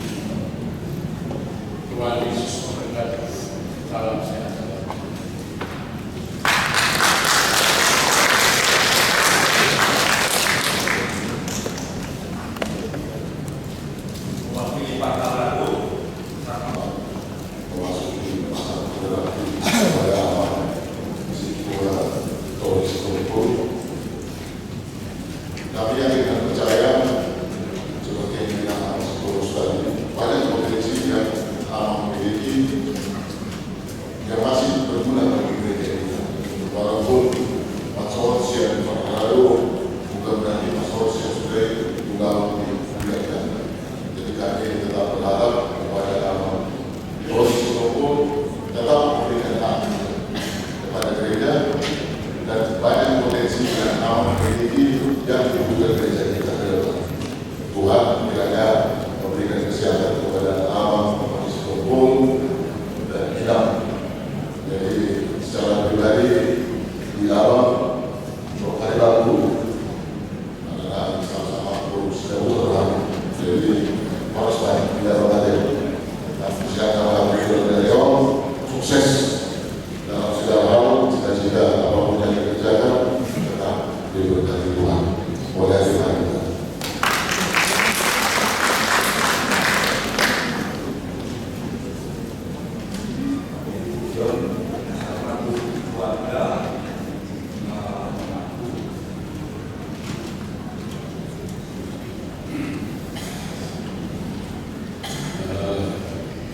Tuhan Yesus memberkati. Salam sehat. Mewakili Pakar Lagu, memasuki masa pada amal Ketua kami yakin dan percaya seperti yang dikatakan Paulus tadi, banyak potensi yang memiliki yang masih berguna bagi gereja kita. Walaupun konsorsium terlalu bukan berarti konsorsium sudah tunggal digunakan. Jadi kami tetap berharap kepada Paulus tetap memberikan hak kepada gereja dan banyak potensi yang memiliki yang dibuka gereja dari Tuhan. Oleh Tuhan.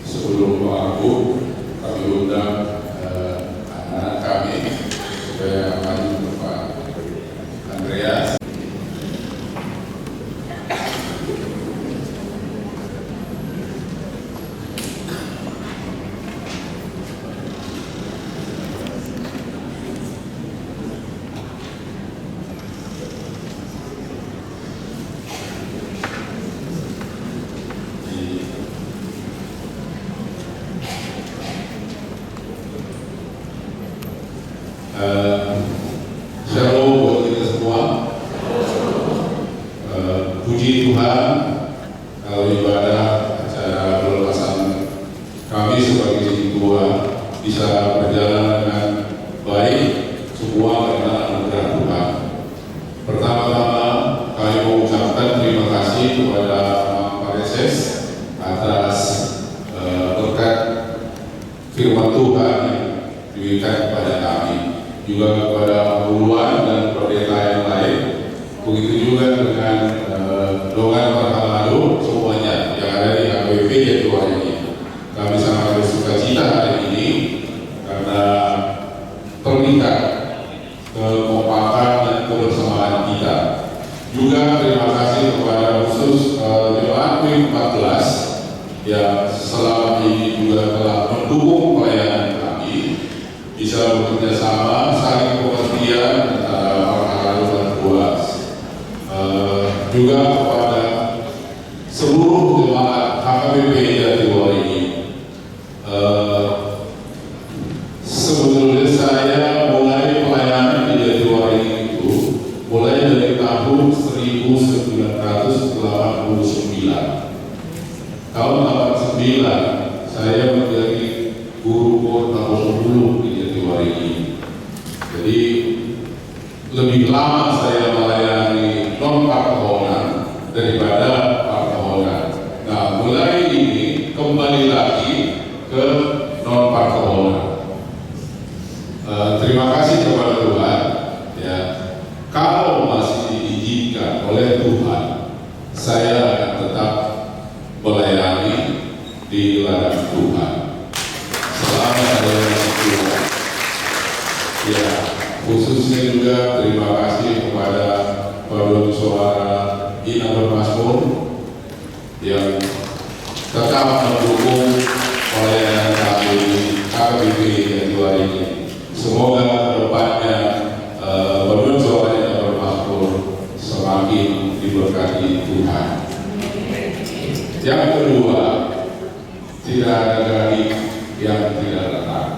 Sebelum aku kami undang anak kami supaya maju ke Pak Andreas. Shalom buat kita semua. Puji Tuhan, kalau ibadah acara pelepasan kami sebagai tua bisa berjalan dengan baik, semua karena anugerah Tuhan. Pertama-tama kami mengucapkan terima kasih kepada Pak Reses atas berkat firman Tuhan yang diberikan kepada kami, juga kepada Puluhan dan pendeta yang lain. Begitu juga dengan Dongan Parhalado, semuanya yang ada di HPP Jatiwari ini. Kami sangat bersuka cita hari ini karena terlihat kekompakan dan kebersamaan kita. Juga terima kasih kepada khusus Jemaat P14 yang selama ini juga telah mendukung pelayanan kami, bisa bekerja sama, saling pengertian antara Parhalado dan Buas. Juga kepada seluruh jemaat HKBP Jatiwari ini. Sebetulnya saya mulai pelayanan di Jatiwari itu mulai dari tahun 1989. Tahun 89 saya menjadi guru kota 10 di Jatiwari ini. Jadi lebih lama saya melayani non-partohonan daripada partohonan. Nah, mulai ini kembali lagi ke non-partohonan. Terima kasih kepada Tuhan. Ya, kalau masih diizinkan oleh Tuhan, saya akan tetap melayani di ladang Tuhan. Selama ada Tuhan. Ya, khususnya juga terima kasih kepada Paduan Suara Ina Bermasmur yang tetap mendukung pelayanan kami di HKBP Jatiwari ini. Semoga kedepannya Paduan Suara Ina Bermasmur semakin diberkati Tuhan. Yang kedua, tidak ada gaji yang tidak datang.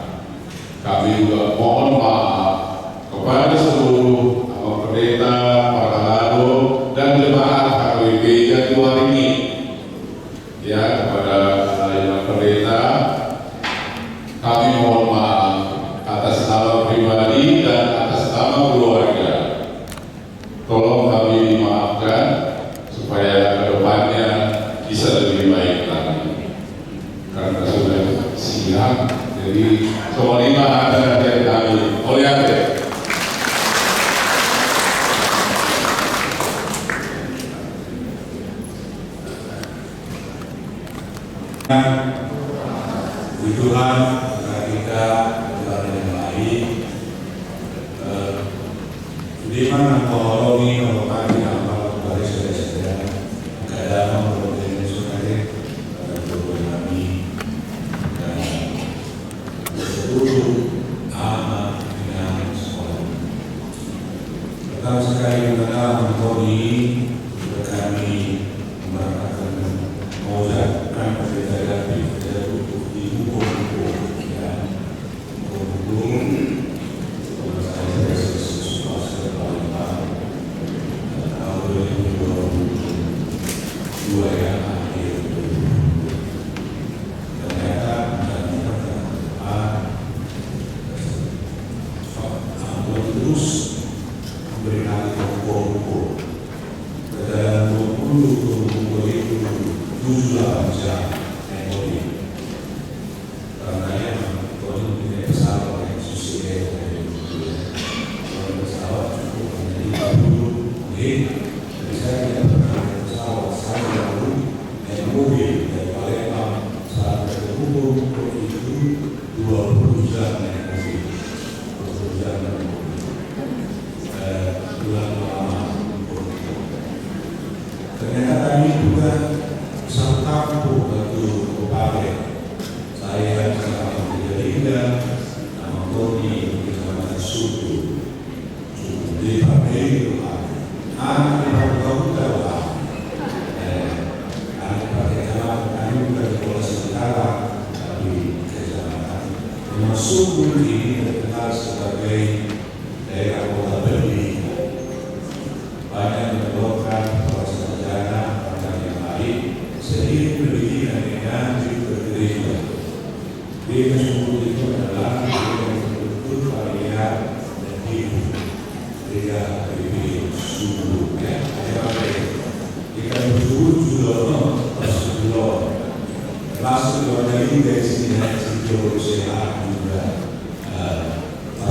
Kami juga mohon maaf kepada seluruh pendeta, Parhalado, dan jemaat HKBP Jatiwari ini. Ya, kepada yang pendeta, kami mohon maaf atas nama pribadi dan atas nama keluarga. Tolong kami dimaafkan supaya kedepannya bisa lebih baik lagi. Karena sudah siang, jadi semua lima ada dari kami. Oleh ada. Puji Tuhan, kita Tuhan yang baik. Budiman Koholomi kalau kami apa kembali saudara-saudara keadaan berbagai saudara berbagai kami dan seluruh anak dengan sekolah. Pertama sekali mengenal Antoni kami memberkatkan mengucapkan pendeta David untuk dihukum ya hukum saya sesuatu paling tahun 2022 ya akhir ternyata terus memberikan hukum dulu untuk itu 7-8 jam naik mobil. Karena kalau punya pesawat yang susah dari dulu, kalau pesawat cukup hanya 50 menit. Jadi saya tidak pernah naik pesawat, saya selalu naik mobil dari Palembang sampai ke Ubud itu 20 jam naik mobil, 20 jam naik mobil. Bulan lama. Ternyata kami juga satu kampung waktu Kopare. Saya sama Gerindra, sama Tony, sama Suku di Papua. Anak di Papua Utara, anak pakai jalan kami bukan di Pulau Utara, tapi kecamatan. Memang Suku ini terkenal sebagai daerah kota berdiri. Banyak menyebabkan proses bencana dan yang lain seiring pendidikan dengan juga gereja. Gereja Suku itu adalah gereja yang betul-betul familiar dan hidup. Gereja Suku, ya. Jika betul juga termasuk dari sini dan sejauh sehat juga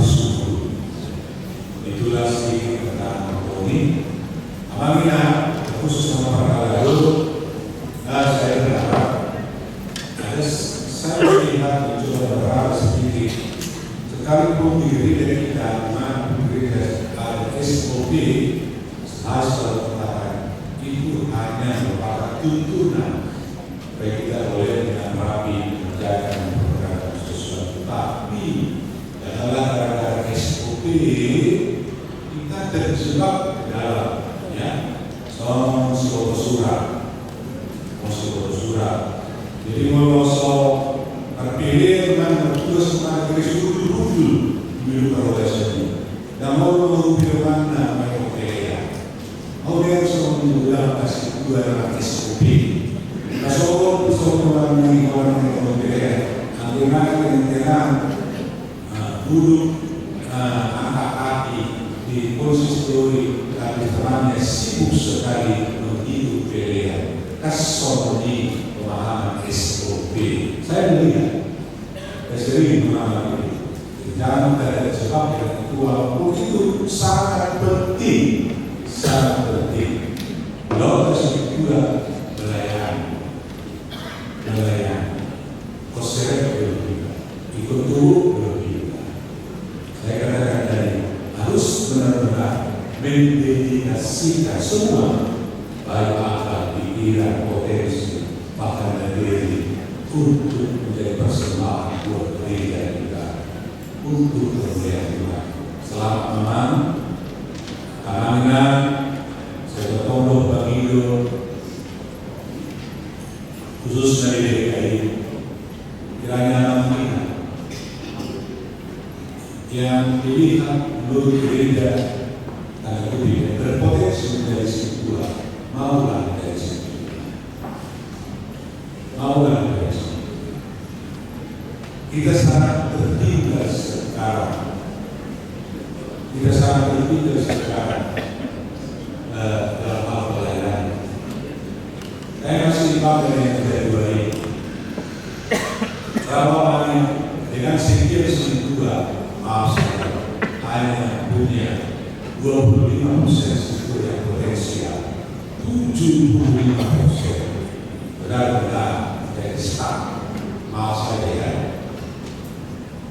Suku. Itulah sedikit tentang ini. Apabila khusus sama para lalu, saya berharap ada saya melihat mencoba berharap sedikit. Sekalipun diri dari kita memberikan ada SOP hasil katakan itu hanya merupakan tuntunan baik kita boleh dengan rapi mengerjakan program sesuatu, tapi adalah gara-gara SOP kita terjebak ke dalam surat. Jadi kalau terpilih dengan bertugas kepada Kristus dulu milu karolesi. Dan mau mengumpul mana mereka kaya. Mau dia bisa mengulang kasih dua orang SOP. Kasih orang yang kaya. Antara dengan duduk angkat kaki di konsistori kami temannya sibuk sekali menghidup pilihan kasih di pemahaman SOP. Saya melihat sering mengalami itu. Jangan terjebak dengan itu, walaupun itu sangat penting, sangat penting. Lalu juga melayani, konsep berbeda, ikut turut berbeda. Saya katakan tadi harus benar-benar mendedikasikan semua baik akal, pikiran, potensi, bahkan diri untuk menjadi persembahan buat gereja kita, untuk kemuliaan Tuhan. Selamat malam, karena saya bertolong Bagindo, khususnya di DKI, kiranya kita yang dilihat menurut gereja dan lebih berpotensi menjadi sebuah maulah dari situ, maulah dari situ. Kita sangat tertinggal sekarang. Dalam hal pelayanan. Saya masih pakai yang kedua ini. Berapa dengan sekian dua, maaf saya hanya punya 25% struktur yang potensial, 75% benar-benar dari stuck. Maaf saya ya,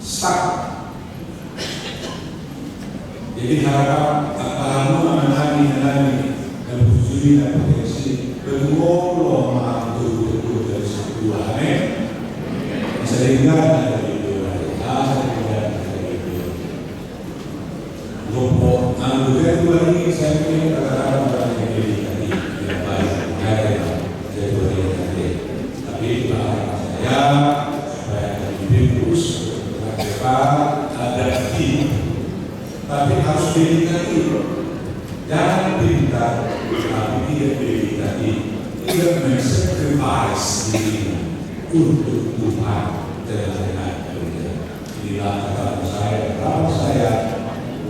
stuck. Jadi harap menangani dan berjudi dan potensi bergolong mengatur dari sebuah sehingga dari kelompok anggota dua ini saya ingin katakan orang yang tadi yang baik saya tadi, tapi saya supaya lebih terus berdepan ada tapi harus dedikasi. Jangan pintar, tapi tidak dedikasi, tidak mensacrifice dirinya untuk Tuhan dengan kerja. Inilah kata saya, kalau saya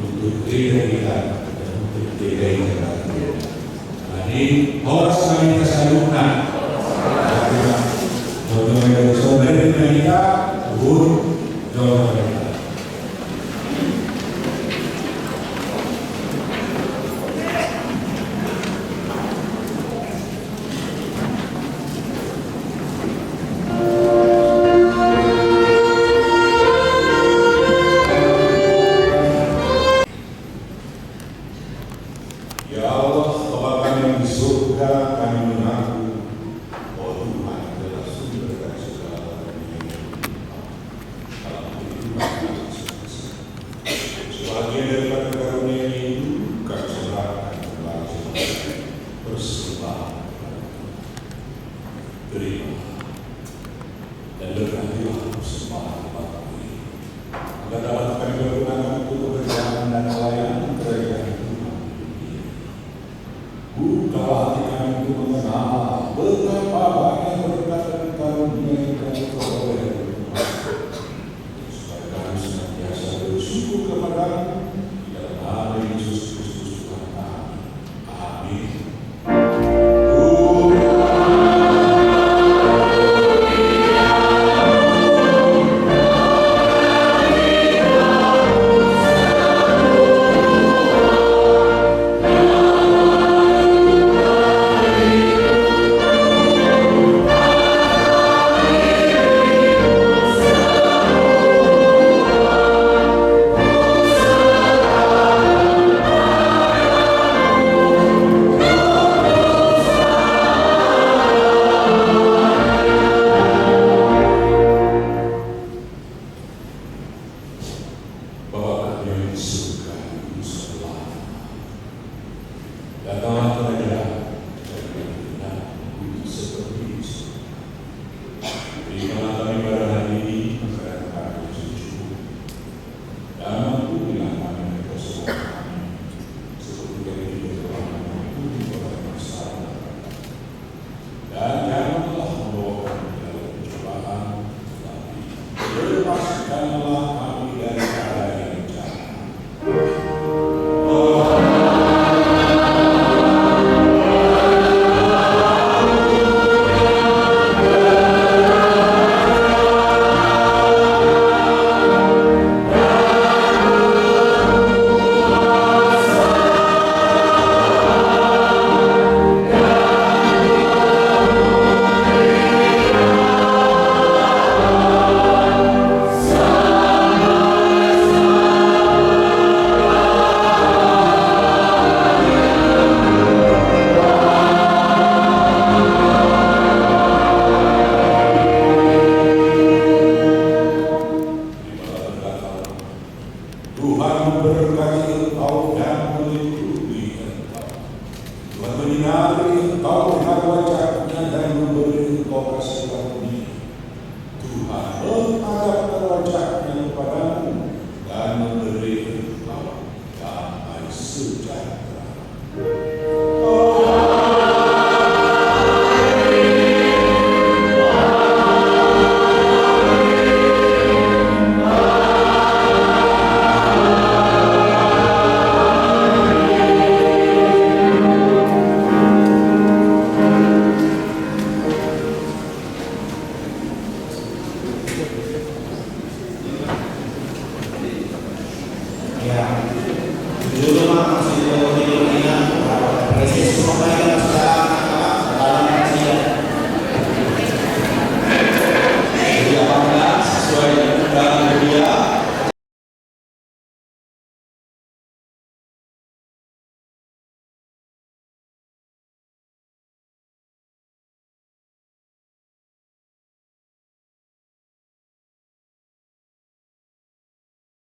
untuk diri kita dan untuk diri kita. Ini ini horas kami kesayunan. Untuk saudara kita, Guru, Jawa Barat. Ya Allah, Bapa kami yang di surga, kami mengaku bahwa Tuhan adalah sumber dari segala karunia. Alhamdulillah, sebagian daripada karunia ini kami serahkan kembali bersembahan. Terima dan berkatilah persembahan Bapa ini, agar dapat kami bergunakan untuk pekerjaan dan pelayanan kerajaan. Bukalah hati kami untuk mengenal betapa banyak berkat dan karunia yang kami peroleh supaya kami senantiasa bersyukur kepada-Mu di dalam nama Yesus Kristus Tuhan kami. Amin. Bapa kami yang di surga, Insyaallah. Datanglah kerajaan dan seperti itu. Berikanlah kami pada hari ini makanan kami yang secukup, dan ampunilah kami kesalahan kami, seperti kami juga telah mengampuni kepada masalah. Dan janganlah membawa kami ke dalam pencobaan, tetapi lepaskanlah kami dari Tuhan memberkati engkau dan melindungi engkau. Tuhan menyinari engkau dengan wajah-Nya dan memberi engkau kasih karunia. Tuhan menghadapkan wajah-Nya kepadamu